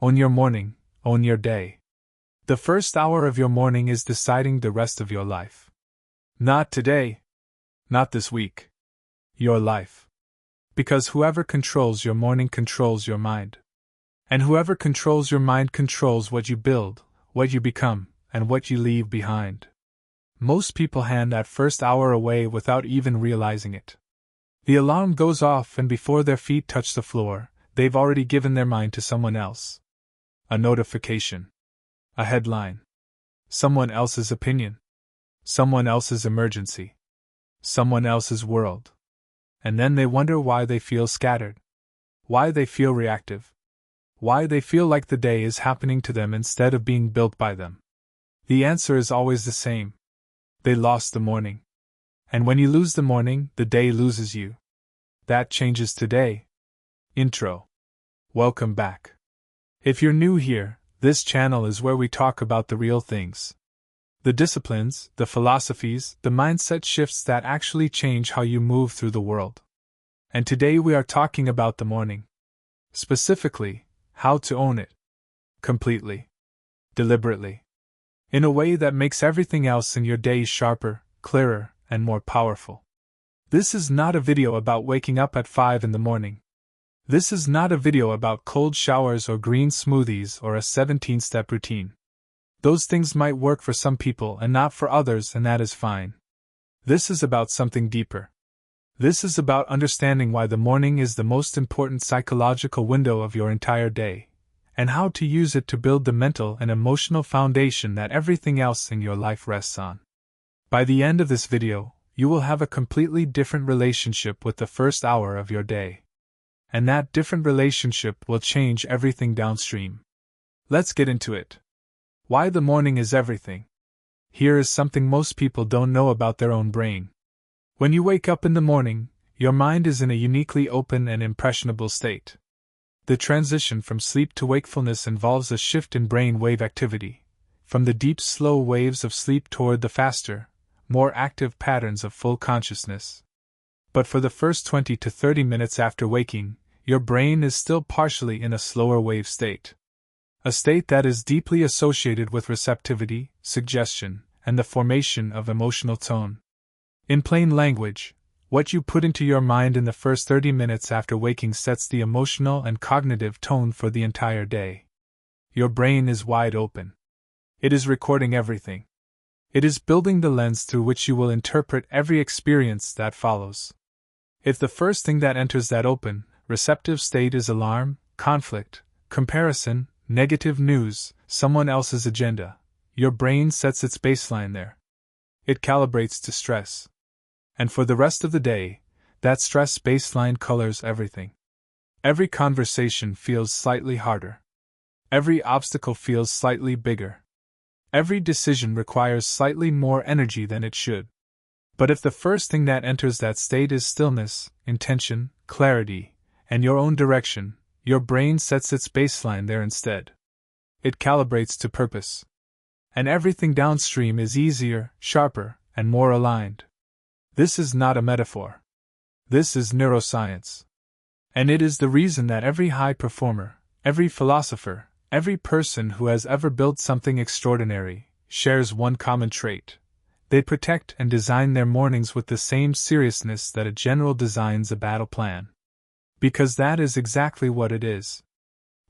Own your morning, own your day. The first hour of your morning is deciding the rest of your life. Not today. Not this week. Your life. Because whoever controls your morning controls your mind. And whoever controls your mind controls what you build, what you become, and what you leave behind. Most people hand that first hour away without even realizing it. The alarm goes off, and before their feet touch the floor, they've already given their mind to someone else. A notification. A headline. Someone else's opinion. Someone else's emergency. Someone else's world. And then they wonder why they feel scattered. Why they feel reactive. Why they feel like the day is happening to them instead of being built by them. The answer is always the same. They lost the morning. And when you lose the morning, the day loses you. That changes today. Intro. Welcome back. If you're new here, this channel is where we talk about the real things. The disciplines, the philosophies, the mindset shifts that actually change how you move through the world. And today we are talking about the morning. Specifically, how to own it. Completely. Deliberately. In a way that makes everything else in your day sharper, clearer, and more powerful. This is not a video about waking up at 5 in the morning. This is not a video about cold showers or green smoothies or a 17-step routine. Those things might work for some people and not for others, and that is fine. This is about something deeper. This is about understanding why the morning is the most important psychological window of your entire day, and how to use it to build the mental and emotional foundation that everything else in your life rests on. By the end of this video, you will have a completely different relationship with the first hour of your day. And that different relationship will change everything downstream. Let's get into it. Why the morning is everything. Here is something most people don't know about their own brain. When you wake up in the morning, your mind is in a uniquely open and impressionable state. The transition from sleep to wakefulness involves a shift in brain wave activity, from the deep, slow waves of sleep toward the faster, more active patterns of full consciousness. But for the first 20 to 30 minutes after waking, your brain is still partially in a slower wave state. A state that is deeply associated with receptivity, suggestion, and the formation of emotional tone. In plain language, what you put into your mind in the first 30 minutes after waking sets the emotional and cognitive tone for the entire day. Your brain is wide open. It is recording everything. It is building the lens through which you will interpret every experience that follows. If the first thing that enters that open, receptive state is alarm, conflict, comparison, negative news, someone else's agenda, your brain sets its baseline there. It calibrates to stress. And for the rest of the day, that stress baseline colors everything. Every conversation feels slightly harder. Every obstacle feels slightly bigger. Every decision requires slightly more energy than it should. But if the first thing that enters that state is stillness, intention, clarity, and your own direction, your brain sets its baseline there instead. It calibrates to purpose. And everything downstream is easier, sharper, and more aligned. This is not a metaphor. This is neuroscience. And it is the reason that every high performer, every philosopher, every person who has ever built something extraordinary, shares one common trait. They protect and design their mornings with the same seriousness that a general designs a battle plan. Because that is exactly what it is.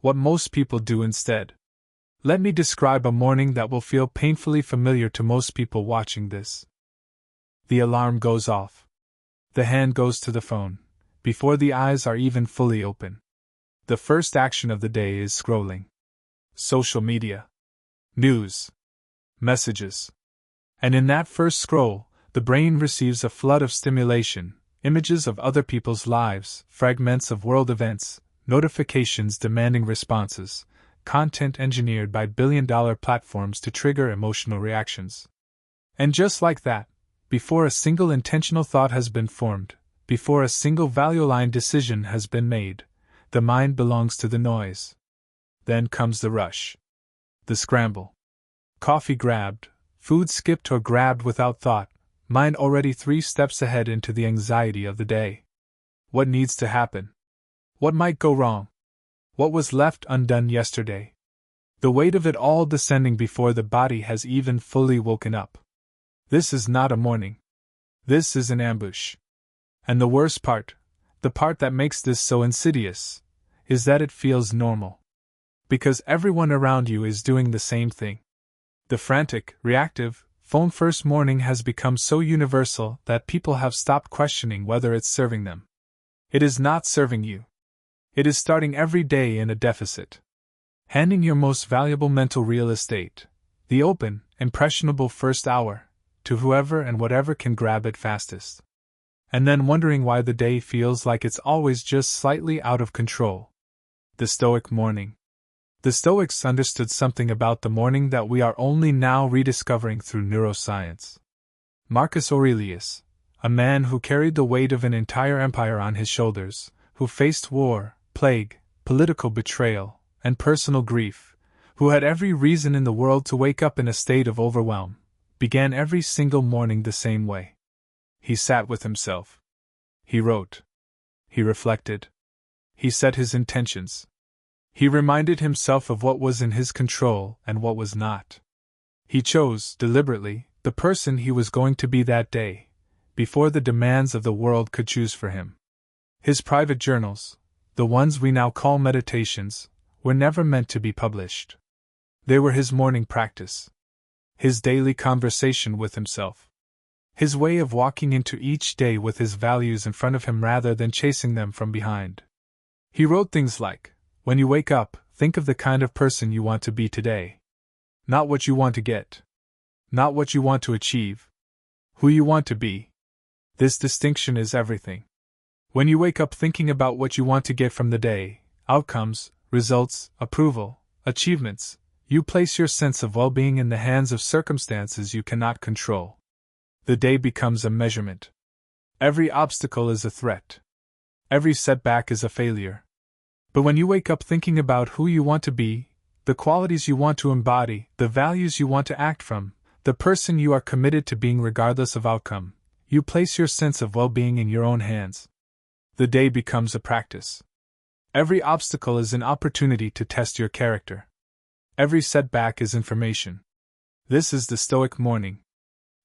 What most people do instead. Let me describe a morning that will feel painfully familiar to most people watching this. The alarm goes off. The hand goes to the phone, before the eyes are even fully open. The first action of the day is scrolling. Social media. News. Messages. And in that first scroll, the brain receives a flood of stimulation. Images of other people's lives, fragments of world events, notifications demanding responses, content engineered by billion-dollar platforms to trigger emotional reactions. And just like that, before a single intentional thought has been formed, before a single value-aligned decision has been made, the mind belongs to the noise. Then comes the rush. The scramble. Coffee grabbed, food skipped or grabbed without thought, mind already 3 steps ahead into the anxiety of the day. What needs to happen? What might go wrong? What was left undone yesterday? The weight of it all descending before the body has even fully woken up. This is not a morning. This is an ambush. And the worst part, the part that makes this so insidious, is that it feels normal. Because everyone around you is doing the same thing. The frantic, reactive, phone-first morning has become so universal that people have stopped questioning whether it's serving them. It is not serving you. It is starting every day in a deficit. Handing your most valuable mental real estate, the open, impressionable first hour, to whoever and whatever can grab it fastest. And then wondering why the day feels like it's always just slightly out of control. The Stoic morning. The Stoics understood something about the morning that we are only now rediscovering through neuroscience. Marcus Aurelius, a man who carried the weight of an entire empire on his shoulders, who faced war, plague, political betrayal, and personal grief, who had every reason in the world to wake up in a state of overwhelm, began every single morning the same way. He sat with himself. He wrote. He reflected. He set his intentions. He reminded himself of what was in his control and what was not. He chose, deliberately, the person he was going to be that day, before the demands of the world could choose for him. His private journals, the ones we now call meditations, were never meant to be published. They were his morning practice. His daily conversation with himself. His way of walking into each day with his values in front of him rather than chasing them from behind. He wrote things like, when you wake up, think of the kind of person you want to be today. Not what you want to get. Not what you want to achieve. Who you want to be. This distinction is everything. When you wake up thinking about what you want to get from the day, outcomes, results, approval, achievements, you place your sense of well-being in the hands of circumstances you cannot control. The day becomes a measurement. Every obstacle is a threat. Every setback is a failure. But when you wake up thinking about who you want to be, the qualities you want to embody, the values you want to act from, the person you are committed to being regardless of outcome, you place your sense of well-being in your own hands. The day becomes a practice. Every obstacle is an opportunity to test your character. Every setback is information. This is the Stoic morning.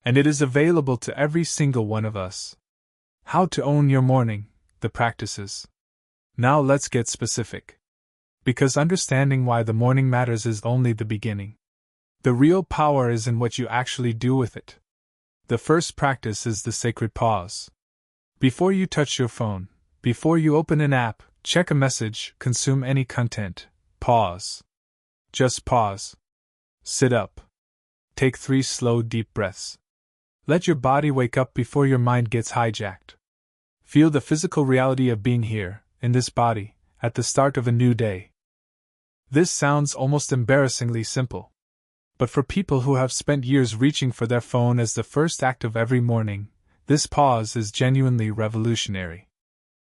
And it is available to every single one of us. How to own your morning, the practices. Now let's get specific. Because understanding why the morning matters is only the beginning. The real power is in what you actually do with it. The first practice is the sacred pause. Before you touch your phone, before you open an app, check a message, consume any content, pause. Just pause. Sit up. Take 3 slow, deep breaths. Let your body wake up before your mind gets hijacked. Feel the physical reality of being here, in this body, at the start of a new day. This sounds almost embarrassingly simple. But for people who have spent years reaching for their phone as the first act of every morning, this pause is genuinely revolutionary.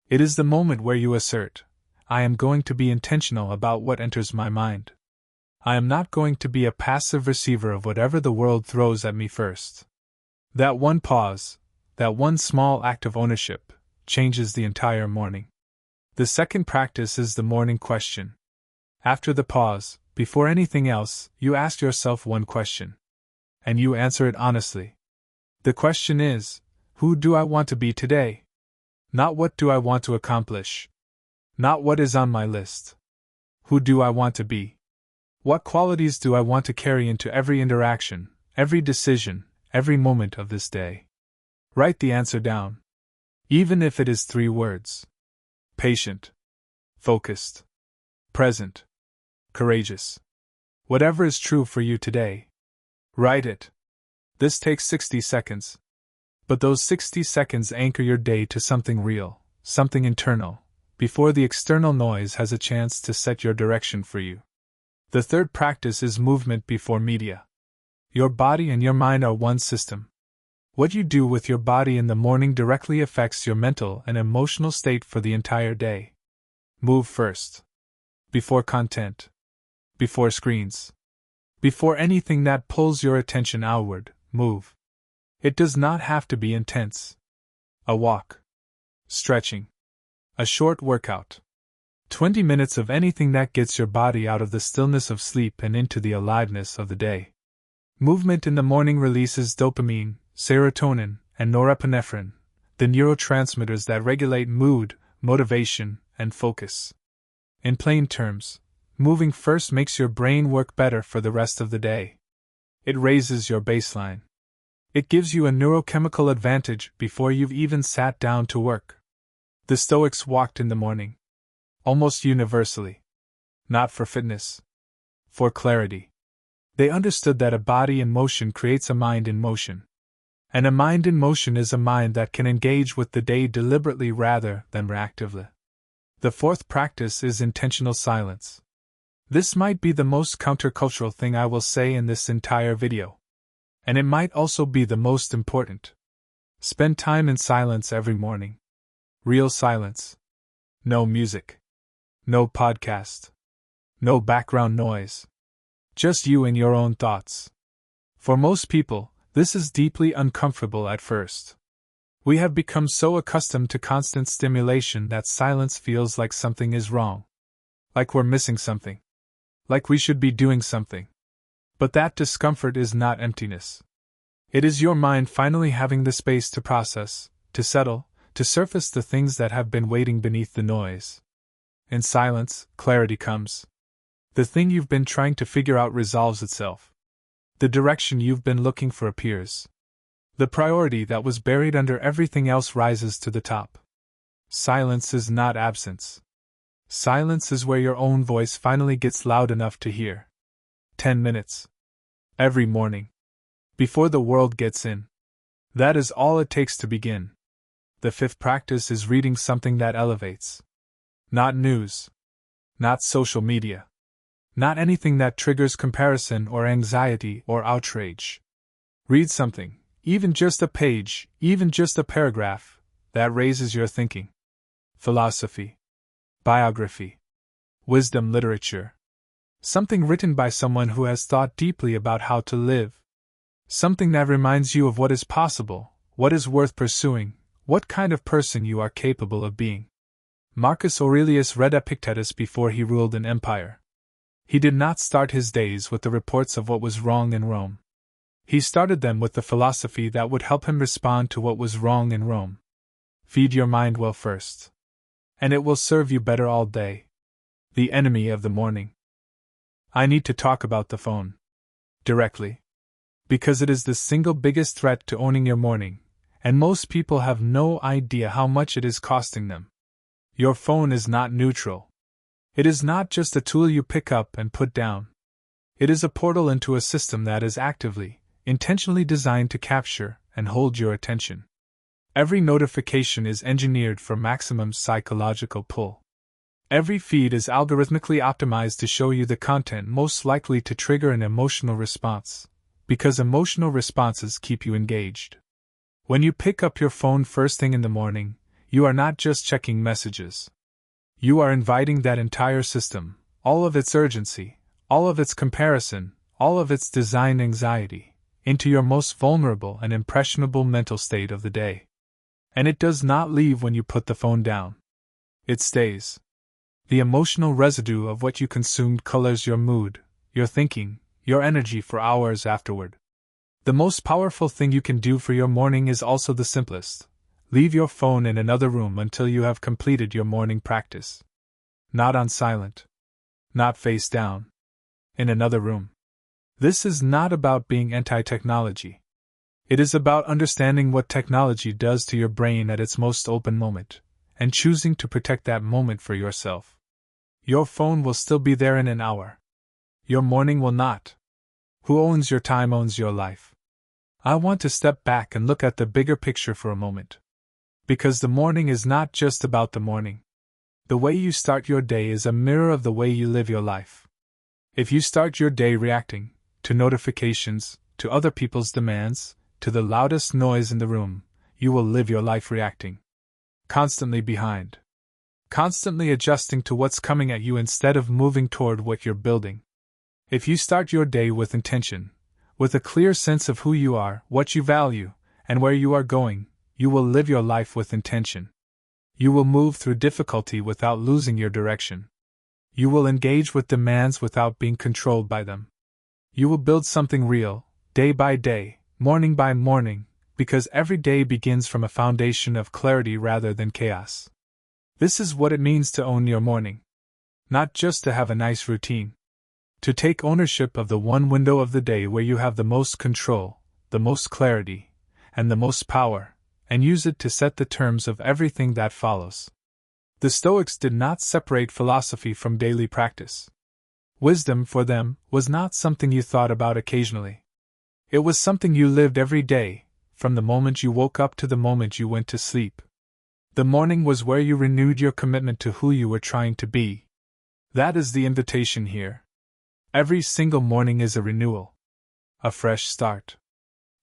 It is the moment where you assert, I am going to be intentional about what enters my mind. I am not going to be a passive receiver of whatever the world throws at me first. That one pause, that one small act of ownership, changes the entire morning. The second practice is the morning question. After the pause, before anything else, you ask yourself one question. And you answer it honestly. The question is, who do I want to be today? Not what do I want to accomplish. Not what is on my list. Who do I want to be? What qualities do I want to carry into every interaction, every decision, every moment of this day? Write the answer down. Even if it is 3 words. Patient. Focused. Present. Courageous. Whatever is true for you today. Write it. This takes 60 seconds. But those 60 seconds anchor your day to something real, something internal, before the external noise has a chance to set your direction for you. The third practice is movement before media. Your body and your mind are one system. What you do with your body in the morning directly affects your mental and emotional state for the entire day. Move first. Before content. Before screens. Before anything that pulls your attention outward, move. It does not have to be intense. A walk. Stretching. A short workout. 20 minutes of anything that gets your body out of the stillness of sleep and into the aliveness of the day. Movement in the morning releases dopamine, serotonin, and norepinephrine, the neurotransmitters that regulate mood, motivation, and focus. In plain terms, moving first makes your brain work better for the rest of the day. It raises your baseline. It gives you a neurochemical advantage before you've even sat down to work. The Stoics walked in the morning. Almost universally. Not for fitness. For clarity. They understood that a body in motion creates a mind in motion. And a mind in motion is a mind that can engage with the day deliberately rather than reactively. The fourth practice is intentional silence. This might be the most countercultural thing I will say in this entire video. And it might also be the most important. Spend time in silence every morning. Real silence. No music. No podcast. No background noise. Just you and your own thoughts. For most people, this is deeply uncomfortable at first. We have become so accustomed to constant stimulation that silence feels like something is wrong. Like we're missing something. Like we should be doing something. But that discomfort is not emptiness. It is your mind finally having the space to process, to settle, to surface the things that have been waiting beneath the noise. In silence, clarity comes. The thing you've been trying to figure out resolves itself. The direction you've been looking for appears. The priority that was buried under everything else rises to the top. Silence is not absence. Silence is where your own voice finally gets loud enough to hear. 10 minutes. Every morning. Before the world gets in. That is all it takes to begin. The fifth practice is reading something that elevates. Not news. Not social media. Not anything that triggers comparison or anxiety or outrage. Read something. Even just a page, even just a paragraph, that raises your thinking. Philosophy. Biography. Wisdom literature. Something written by someone who has thought deeply about how to live. Something that reminds you of what is possible, what is worth pursuing, what kind of person you are capable of being. Marcus Aurelius read Epictetus before he ruled an empire. He did not start his days with the reports of what was wrong in Rome. He started them with the philosophy that would help him respond to what was wrong in Rome. Feed your mind well first. And it will serve you better all day. The enemy of the morning. I need to talk about the phone. Directly. Because it is the single biggest threat to owning your morning, and most people have no idea how much it is costing them. Your phone is not neutral. It is not just a tool you pick up and put down. It is a portal into a system that is actively, intentionally designed to capture and hold your attention. Every notification is engineered for maximum psychological pull. Every feed is algorithmically optimized to show you the content most likely to trigger an emotional response, because emotional responses keep you engaged. When you pick up your phone first thing in the morning, you are not just checking messages. You are inviting that entire system, all of its urgency, all of its comparison, all of its design anxiety, into your most vulnerable and impressionable mental state of the day. And it does not leave when you put the phone down. It stays. The emotional residue of what you consumed colors your mood, your thinking, your energy for hours afterward. The most powerful thing you can do for your morning is also the simplest. Leave your phone in another room until you have completed your morning practice. Not on silent. Not face down. In another room. This is not about being anti-technology. It is about understanding what technology does to your brain at its most open moment, and choosing to protect that moment for yourself. Your phone will still be there in an hour. Your morning will not. Who owns your time owns your life. I want to step back and look at the bigger picture for a moment. Because the morning is not just about the morning. The way you start your day is a mirror of the way you live your life. If you start your day reacting to notifications, to other people's demands, to the loudest noise in the room, you will live your life reacting. Constantly behind. Constantly adjusting to what's coming at you instead of moving toward what you're building. If you start your day with intention, with a clear sense of who you are, what you value, and where you are going, you will live your life with intention. You will move through difficulty without losing your direction. You will engage with demands without being controlled by them. You will build something real, day by day, morning by morning, because every day begins from a foundation of clarity rather than chaos. This is what it means to own your morning. Not just to have a nice routine. To take ownership of the one window of the day where you have the most control, the most clarity, and the most power, and use it to set the terms of everything that follows. The Stoics did not separate philosophy from daily practice. Wisdom, for them, was not something you thought about occasionally. It was something you lived every day, from the moment you woke up to the moment you went to sleep. The morning was where you renewed your commitment to who you were trying to be. That is the invitation here. Every single morning is a renewal. A fresh start.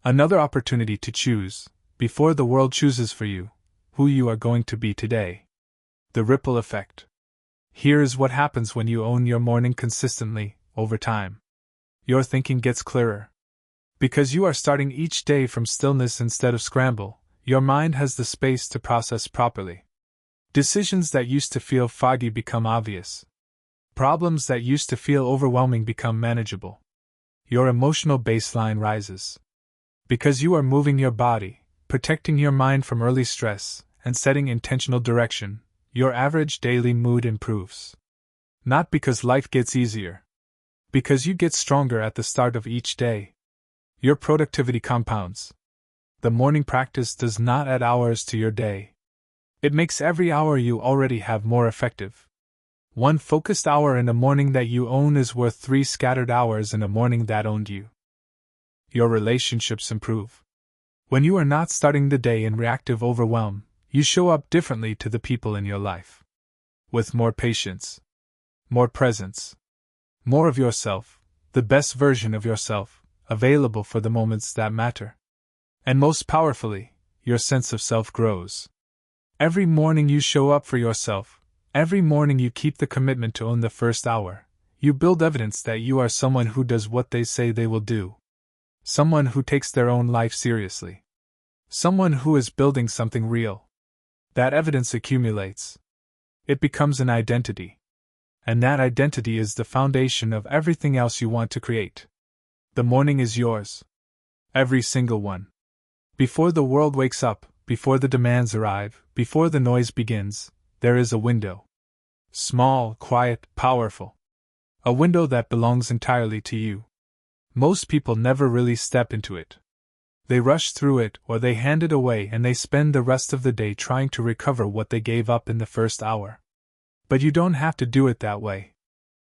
Another opportunity to choose, before the world chooses for you, who you are going to be today. The ripple effect. Here is what happens when you own your morning consistently, over time. Your thinking gets clearer. Because you are starting each day from stillness instead of scramble, your mind has the space to process properly. Decisions that used to feel foggy become obvious. Problems that used to feel overwhelming become manageable. Your emotional baseline rises. Because you are moving your body, protecting your mind from early stress, and setting intentional direction, your average daily mood improves. Not because life gets easier. Because you get stronger at the start of each day. Your productivity compounds. The morning practice does not add hours to your day. It makes every hour you already have more effective. One focused hour in a morning that you own is worth 3 scattered hours in a morning that owned you. Your relationships improve. When you are not starting the day in reactive overwhelm, you show up differently to the people in your life. With more patience. More presence. More of yourself, the best version of yourself, available for the moments that matter. And most powerfully, your sense of self grows. Every morning you show up for yourself, every morning you keep the commitment to own the first hour, you build evidence that you are someone who does what they say they will do. Someone who takes their own life seriously. Someone who is building something real. That evidence accumulates. It becomes an identity. And that identity is the foundation of everything else you want to create. The morning is yours. Every single one. Before the world wakes up, before the demands arrive, before the noise begins, there is a window. Small, quiet, powerful. A window that belongs entirely to you. Most people never really step into it. They rush through it or they hand it away and they spend the rest of the day trying to recover what they gave up in the first hour. But you don't have to do it that way.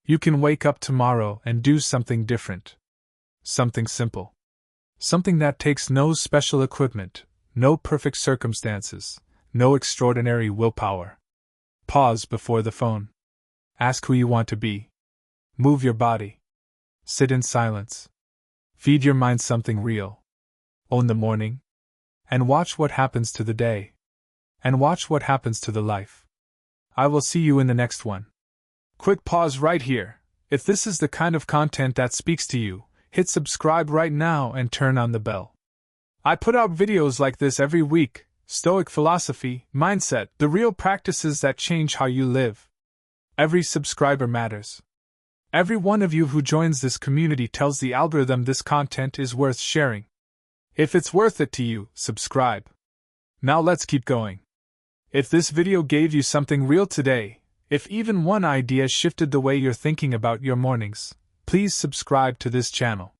You can wake up tomorrow and do something different. Something simple. Something that takes no special equipment, no perfect circumstances, no extraordinary willpower. Pause before the phone. Ask who you want to be. Move your body. Sit in silence. Feed your mind something real. Own the morning. And watch what happens to the day. And watch what happens to the life. I will see you in the next one. Quick pause right here. If this is the kind of content that speaks to you, hit subscribe right now and turn on the bell. I put out videos like this every week. Stoic philosophy, mindset, the real practices that change how you live. Every subscriber matters. Every one of you who joins this community tells the algorithm this content is worth sharing. If it's worth it to you, subscribe. Now let's keep going. If this video gave you something real today, if even one idea shifted the way you're thinking about your mornings, please subscribe to this channel.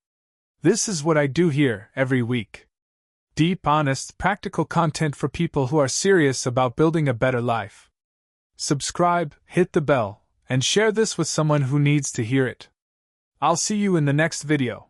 This is what I do here every week. Deep, honest, practical content for people who are serious about building a better life. Subscribe, hit the bell, and share this with someone who needs to hear it. I'll see you in the next video.